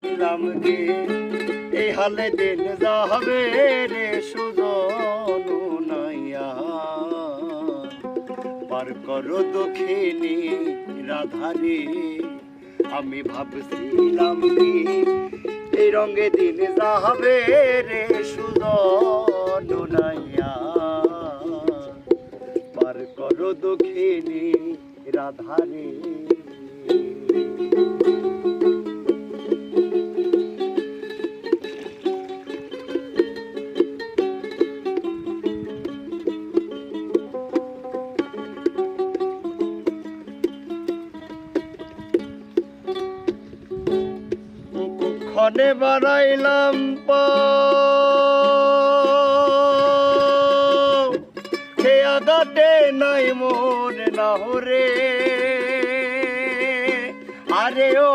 গে এই হালে দিন যাবে রে সুজন নাইয়া পার করো দক্ষিণী রাধারে আমি ভাবছিলাম কি এই রঙে দিন যাবে রে সুজন নাইয়া পার করো দক্ষিণী রাধারে ক্ষণে বাড়াইলাম খেয়া গাটে নাই মোর নাহরে আরে ও